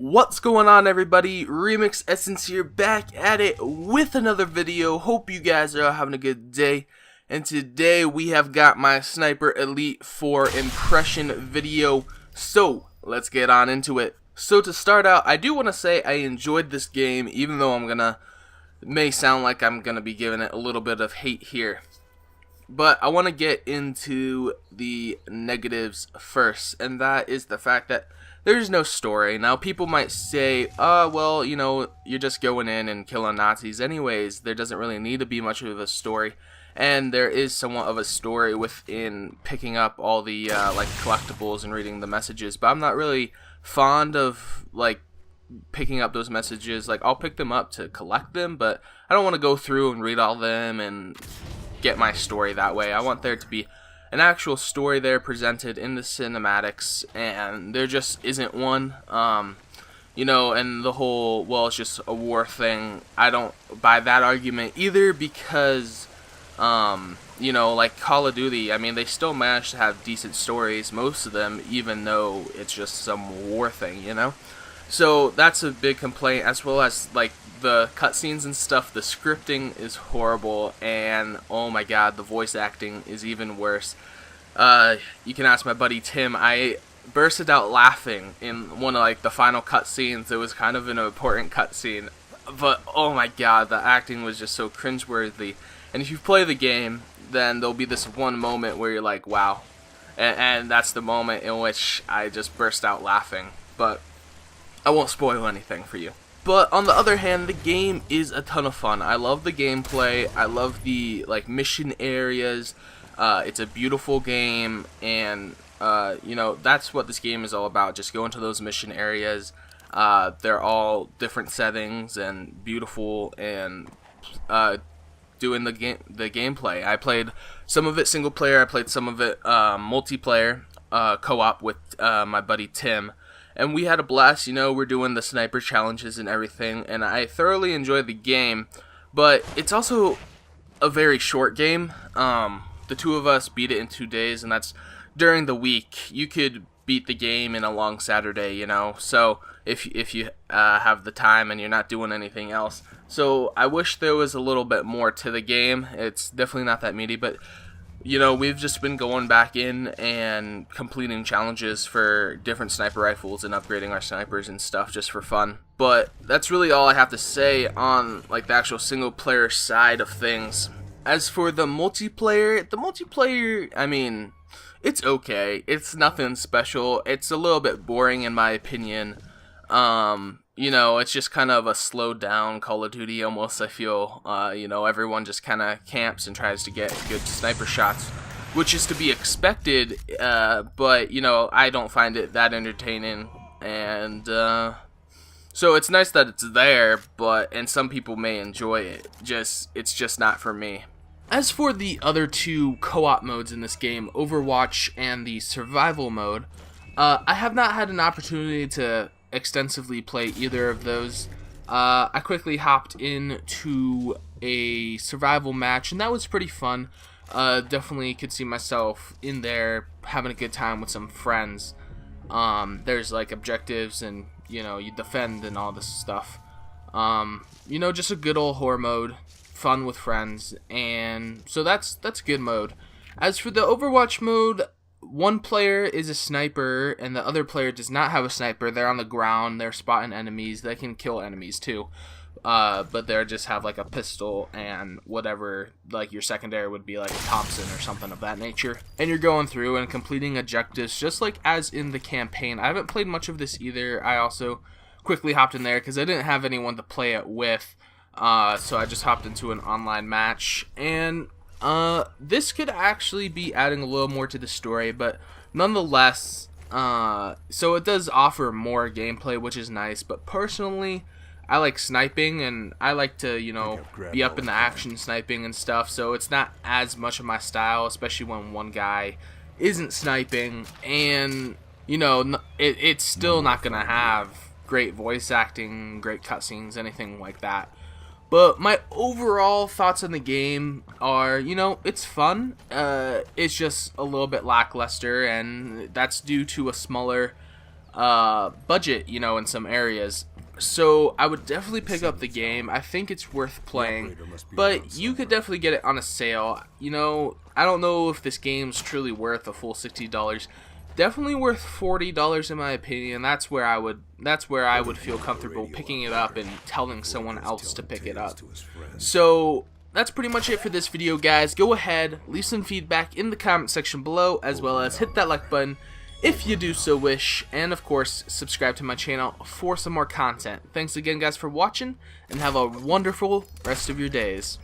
What's going on, everybody? Remiix Essence here, back at it with another video. Hope you guys are having a good day. And today we have got my Sniper Elite 4 impression video. So let's get on into it. So to start out, I do want to say I enjoyed this game, even though it may sound like I'm gonna be giving it a little bit of hate here. But I want to get into the negatives first, and that is the fact that there's no story. Now, people might say, well, you know, you're just going in and killing Nazis anyways. There doesn't really need to be much of a story. And there is somewhat of a story within picking up all the, like, collectibles and reading the messages. But I'm not really fond of, like, picking up those messages. Like, I'll pick them up to collect them, but I don't want to go through and read all them and get my story that way. I want there to be an actual story there presented in the cinematics, and there just isn't one. You know, and the whole, well, it's just a war thing, I don't buy that argument either, because you know, like Call of Duty, I mean, they still manage to have decent stories, most of them, even though it's just some war thing, you know. So that's a big complaint, as well as like the cutscenes and stuff. The scripting is horrible, and oh my god, the voice acting is even worse. You can ask my buddy Tim. I bursted out laughing in one of like the final cutscenes. It was kind of an important cutscene, but oh my god, the acting was just so cringeworthy. And if you play the game, then there'll be this one moment where you're like, wow, and that's the moment in which I just burst out laughing. But I won't spoil anything for you. But on the other hand, the game is a ton of fun. I love the gameplay. I love the like mission areas. It's a beautiful game, and you know, that's what this game is all about. Just go into those mission areas. They're all different settings and beautiful, and doing the gameplay. I played some of it single player. I played some of it multiplayer, co-op with my buddy Tim. And we had a blast. You know, we're doing the sniper challenges and everything, and I thoroughly enjoyed the game. But it's also a very short game. The two of us beat it in 2 days, and that's during the week. You could beat the game in a long Saturday, you know. So if you have the time and you're not doing anything else. So I wish there was a little bit more to the game. It's definitely not that meaty, but you know, we've just been going back in and completing challenges for different sniper rifles and upgrading our snipers and stuff just for fun. But that's really all I have to say on like the actual single player side of things. As for the multiplayer, I mean, it's okay. It's nothing special. It's a little bit boring in my opinion. You know, it's just kind of a slowed down Call of Duty almost, I feel. You know, everyone just kind of camps and tries to get good sniper shots, which is to be expected, but, you know, I don't find it that entertaining, and, so it's nice that it's there, and some people may enjoy it, it's just not for me. As for the other two co-op modes in this game, Overwatch and the survival mode, I have not had an opportunity to extensively play either of those. I quickly hopped into a survival match, and that was pretty fun. Definitely could see myself in there having a good time with some friends. There's like objectives, and you know, you defend and all this stuff. You know, just a good old horror mode, fun with friends, and so that's good mode. As for the Overwatch mode, one player is a sniper, and the other player does not have a sniper. They're on the ground, they're spotting enemies, they can kill enemies too. But they just have like a pistol and whatever, like your secondary would be like a Thompson or something of that nature. And you're going through and completing objectives just like as in the campaign. I haven't played much of this either. I also quickly hopped in there because I didn't have anyone to play it with. So I just hopped into an online match, and this could actually be adding a little more to the story, but nonetheless, so it does offer more gameplay, which is nice. But personally, I like sniping, and I like to, you know, be up in the action sniping and stuff, so it's not as much of my style, especially when one guy isn't sniping, and, you know, it's still not gonna have great voice acting, great cutscenes, anything like that. But my overall thoughts on the game are, you know, it's fun. It's just a little bit lackluster, and that's due to a smaller budget, you know, in some areas. So I would definitely pick up the game. I think it's worth playing, but you could definitely get it on a sale. You know, I don't know if this game's truly worth a full $60. Definitely worth $40 in my opinion. That's where I would feel comfortable picking it up and telling someone else to pick it up. So that's pretty much it for this video, guys. Go ahead, leave some feedback in the comment section below, as well as hit that like button if you do so wish, and of course subscribe to my channel for some more content. Thanks again, guys, for watching, and have a wonderful rest of your days.